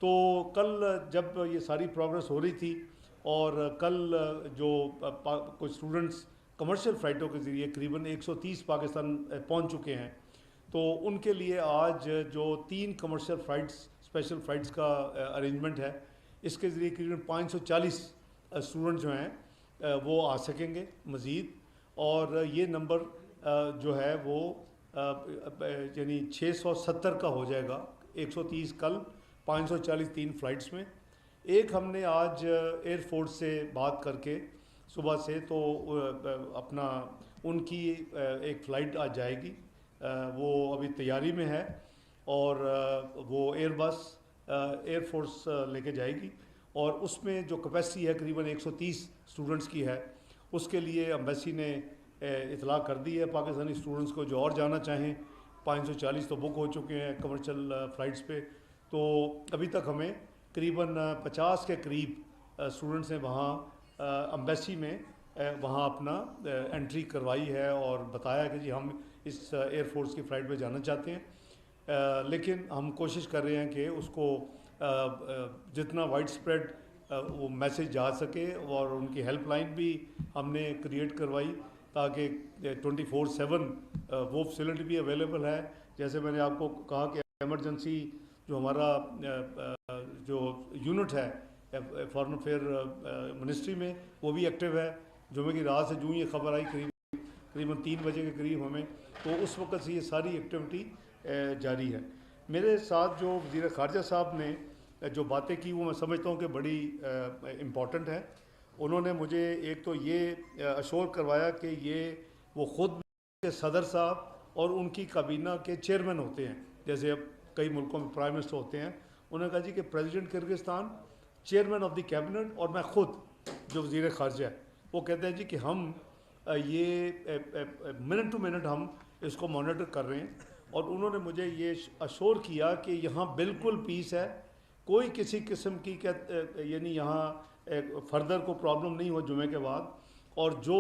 तो कल जब ये सारी प्रोग्रेस हो रही थी और कल जो कुछ स्टूडेंट्स कमर्शियल फ़्लाइटों के ज़रिए करीबन 130 पाकिस्तान पहुंच चुके हैं, तो उनके लिए आज जो 3 कमर्शियल फ़्लाइट्स स्पेशल फ़्लाइट्स का अरेंजमेंट है, इसके ज़रिए करीबन 540 स्टूडेंट जो हैं वो आ सकेंगे मज़ीद। और ये नंबर जो है वो यानी 670 का हो जाएगा। 130 कल, 540 3 फ़्लाइट्स में। एक हमने आज एयरफोर्स से बात करके सुबह से तो अपना उनकी एक फ़्लाइट आज जाएगी, वो अभी तैयारी में है और वो एयरबस एयरफोर्स लेके जाएगी और उसमें जो कैपेसिटी है करीबन 130 स्टूडेंट्स की है। उसके लिए एम्बेसी ने इतला कर दी है पाकिस्तानी स्टूडेंट्स को जो और जाना चाहें। 540 तो बुक हो चुके हैं कमर्शियल फ़्लाइट्स पे। तो अभी तक हमें करीबन 50 के करीब स्टूडेंट्स ने वहाँ एम्बेसी में वहाँ अपना एंट्री करवाई है और बताया कि जी हम इस एयरफोर्स की फ़्लाइट पे जाना चाहते हैं। लेकिन हम कोशिश कर रहे हैं कि उसको जितना वाइड स्प्रेड वो मैसेज जा सके और उनकी हेल्पलाइन भी हमने क्रिएट करवाई ताकि 24/7 वो फैसिलिटी भी अवेलेबल है। जैसे मैंने आपको कहा कि एमरजेंसी जो हमारा जो यूनिट है फॉरेन अफेयर मिनिस्ट्री में, वो भी एक्टिव है। जुमे की रात से जो ये खबर आई करीबन 3 बजे के करीब हमें, तो उस वक्त से ये सारी एक्टिविटी जारी है। मेरे साथ जो वज़ीर ख़ारजा साहब ने जो बातें की वो मैं समझता हूँ कि बड़ी इम्पॉर्टेंट है। उन्होंने मुझे एक तो ये अश्योर करवाया कि ये वो ख़ुद के सदर साहब और उनकी काबीना के चेयरमैन होते हैं, जैसे अब कई मुल्कों में प्राइम मिनिस्टर होते हैं। उन्होंने कहा जी कि president Kyrgyzstan, chairman of the cabinet और मैं ख़ुद जो वज़ीर ख़ारजा है, वो कहते हैं जी कि हम ये मिनट टू मिनट हम इसको मॉनिटर कर रहे हैं। और उन्होंने मुझे ये अश्योर किया कि यहाँ बिल्कुल पीस है, कोई किसी किस्म की यानी यहाँ फर्दर को प्रॉब्लम नहीं हो जुमे के बाद। और जो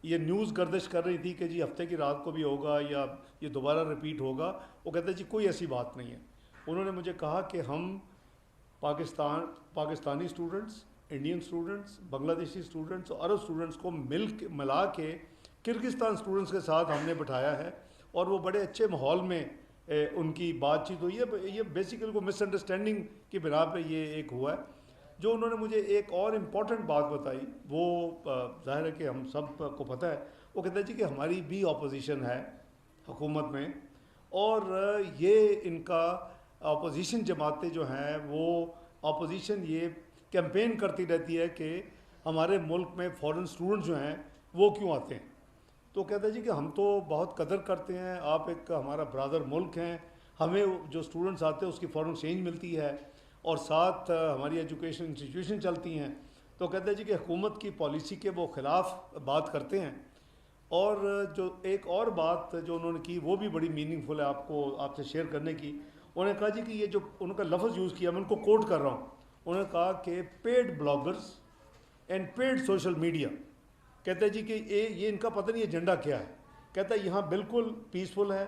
ये न्यूज़ गर्दिश कर रही थी कि जी हफ्ते की रात को भी होगा या ये दोबारा रिपीट होगा, वो कहते हैं जी कोई ऐसी बात नहीं है। उन्होंने मुझे कहा कि हम Pakistani students, Indian students, Bangladeshi students और अरब स्टूडेंट्स को मिला के किर्गिस्तान स्टूडेंट्स के साथ हमने बिठाया है और वो बड़े अच्छे माहौल में उनकी बातचीत हुई है। ये बेसिकली को मिसअंडरस्टैंडिंग की बिना पे ये एक हुआ है। जो उन्होंने मुझे एक और इम्पॉर्टेंट बात बताई, वो ज़ाहिर है कि हम सब को पता है। वो कहते हैं जी कि हमारी भी अपोजिशन है हुकूमत में और ये इनका अपोजिशन जमातें जो हैं वो अपोजिशन ये कैंपेन करती रहती है कि हमारे मुल्क में फ़ॉरेन स्टूडेंट जो हैं वो क्यों आते हैं। तो कहते हैं जी कि हम तो बहुत कदर करते हैं, आप एक हमारा ब्रादर मुल्क हैं, हमें जो स्टूडेंट्स आते हैं उसकी फ़ॉरेन एक्सचेंज मिलती है और साथ हमारी एजुकेशन इंस्टीट्यूशन चलती हैं। तो कहते हैं जी कि हुकूमत की पॉलिसी के वो ख़िलाफ़ बात करते हैं। और जो एक और बात जो उन्होंने की वो भी बड़ी मीनिंगफुल है आपसे शेयर करने की। उन्होंने कहा जी कि ये जो उनका लफ्ज़ यूज़ किया, मैं उनको कोट कर रहा हूँ। उन्होंने कहा कि paid bloggers and paid social media, कहते हैं जी कि ये इनका पता नहीं एजेंडा क्या है। कहता है यहाँ बिल्कुल पीसफुल है,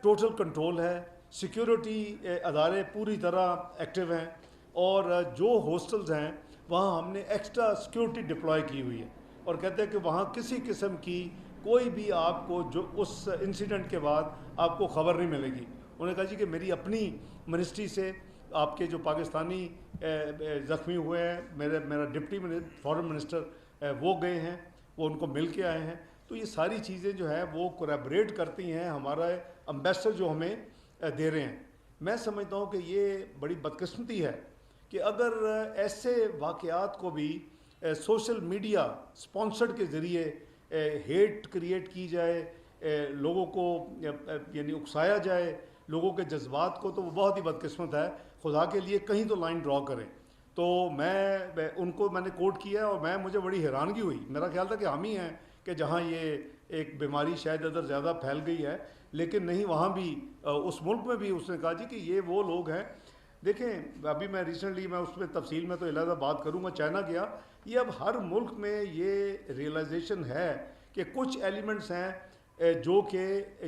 टोटल कंट्रोल है, सिक्योरिटी अदारे पूरी तरह एक्टिव हैं और जो हॉस्टल्स हैं वहाँ हमने एक्स्ट्रा सिक्योरिटी डिप्लॉय की हुई है। और कहते हैं कि वहाँ किसी किस्म की कोई भी आपको जो उस इंसिडेंट के बाद आपको ख़बर नहीं मिलेगी। उन्होंने कहा जी कि मेरी अपनी मिनिस्ट्री से आपके जो पाकिस्तानी ज़ख्मी हुए हैं, मेरा डिप्टी फॉरेन मिनिस्टर वो गए हैं, वो उनको मिल के आए हैं। तो ये सारी चीज़ें जो है वो कोलैबोरेट करती हैं, हमारा एम्बेसडर जो हमें दे रहे हैं। मैं समझता हूँ कि ये बड़ी बदकिस्मती है कि अगर ऐसे वाक़यात को भी सोशल मीडिया स्पॉन्सर्ड के ज़रिए हेट क्रिएट की जाए, लोगों को यानी उकसाया जाए, लोगों के जज्बात को, तो वो बहुत ही बदकिस्मत है। खुदा के लिए कहीं तो लाइन ड्रॉ करें। तो उनको मैंने कोट किया और मुझे बड़ी हैरानगी हुई। मेरा ख्याल था कि हम ही हैं कि जहाँ ये एक बीमारी शायद इधर ज़्यादा फैल गई है, लेकिन नहीं, वहाँ भी उस मुल्क में भी उसने कहा जी कि ये वो लोग हैं। देखें, अभी मैं रिसेंटली उसमें तफसील में तो अलग बात करूँगा, चाइना गया। ये अब हर मुल्क में ये रियलाइजेशन है कि कुछ एलिमेंट्स हैं जो कि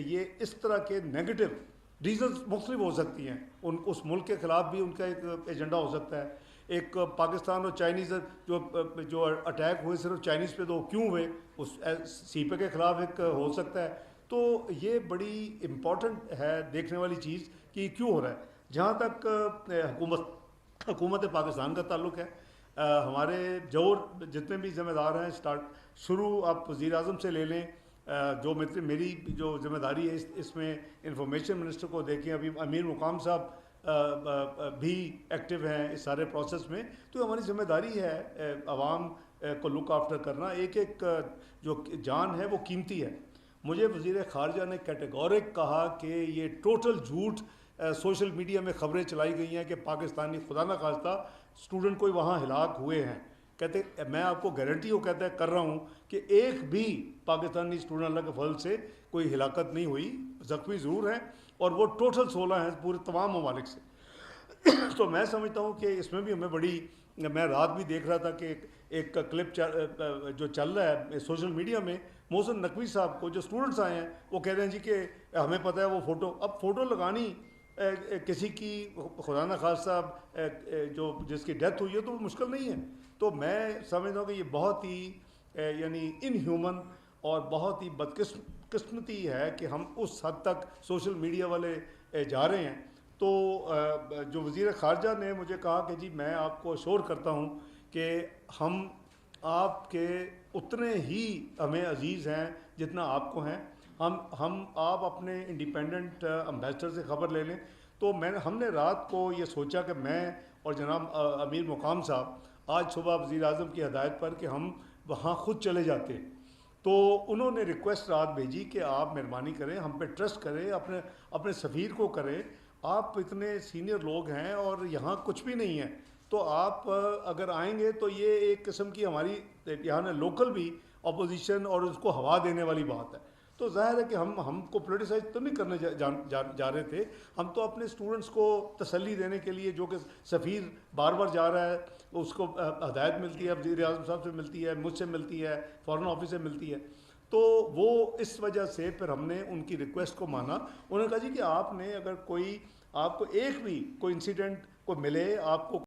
ये इस तरह के नेगेटिव रीज़न्स मुख्तलिफ हो सकती हैं, उन उस मुल्क के ख़िलाफ़ भी उनका एक एजेंडा हो सकता है। एक पाकिस्तान और चाइनीज़ जो अटैक हुए सिर्फ चाइनीज़ पे तो क्यों हुए, उस सीपे के ख़िलाफ़ एक हो सकता है। तो ये बड़ी इम्पॉर्टेंट है देखने वाली चीज़ कि क्यों हो रहा है। जहाँ तक हुकूमत पाकिस्तान का ताल्लुक़ है, हमारे जोर जितने भी ज़िम्मेदार हैं, शुरू आप वज़ीर आज़म से ले लें, जो मेरी जो ज़िम्मेदारी है इसमें इंफॉर्मेशन मिनिस्टर को देखें, अभी अमीर मुकाम साहब भी एक्टिव हैं इस सारे प्रोसेस में। तो हमारी ज़िम्मेदारी है आवाम को लुक आफ्टर करना। एक एक जो जान है वो कीमती है। मुझे वज़ीर ख़ारजा ने कैटेगोरिक कहा कि ये टोटल झूठ सोशल मीडिया में ख़बरें चलाई गई हैं कि पाकिस्तानी खुदा न खास्ता स्टूडेंट कोई वहाँ हिलाक हुए हैं। कहते मैं आपको गारंटी हो कहता है कर रहा हूँ कि एक भी पाकिस्तानी स्टूडेंट अल्लाह के फल से कोई हिलाकत नहीं हुई, ज़ख्मी ज़रूर हैं और वो टोटल 16 हैं पूरे तमाम ममालिक से। तो मैं समझता हूँ कि इसमें भी हमें बड़ी, मैं रात भी देख रहा था कि एक क्लिप जो चल रहा है सोशल मीडिया में, मोहसिन नकवी साहब को जो स्टूडेंट्स आए हैं वो कह रहे हैं जी कि हमें पता है वो फ़ोटो, अब फ़ोटो लगानी किसी की खुदा न खास्ता जो जिसकी डेथ हुई है तो मुश्किल नहीं है। तो मैं समझता हूँ कि ये बहुत ही यानी इनह्यूमन और बहुत ही बदकिस्मती है कि हम उस हद तक सोशल मीडिया वाले जा रहे हैं। तो जो वज़ीर ख़ारजा ने मुझे कहा कि जी मैं आपको अश्योर करता हूँ कि हम आपके उतने ही हमें अजीज़ हैं जितना आपको हैं। आप अपने इंडिपेंडेंट एम्बेसडर से ख़बर ले लें। तो हमने रात को ये सोचा कि मैं और जनाब अमीर मुकाम साहब आज सुबह वज़ीर आज़म की हदायत पर कि हम वहाँ ख़ुद चले जाते। तो उन्होंने रिक्वेस्ट रात भेजी कि आप मेहरबानी करें, हम पे ट्रस्ट करें, अपने सफ़ीर को करें, आप इतने सीनियर लोग हैं और यहाँ कुछ भी नहीं है, तो आप अगर आएंगे तो ये एक किस्म की हमारी यहाँ लोकल भी अपोजिशन और उसको हवा देने वाली बात है। तो ज़ाहिर है कि हमको पोलिटिसाइज तो नहीं करने जा रहे थे, हम तो अपने स्टूडेंट्स को तसल्ली देने के लिए, जो कि सफ़ीर बार बार जा रहा है, उसको हदायत मिलती है, वज़ीर आज़म साहब से मिलती है, मुझसे मिलती है, फ़ॉरेन ऑफिस से मिलती है। तो वो इस वजह से फिर हमने उनकी रिक्वेस्ट को माना। उन्होंने कहा जी कि आपने अगर कोई आपको एक भी कोई इंसिडेंट को मिले, आपको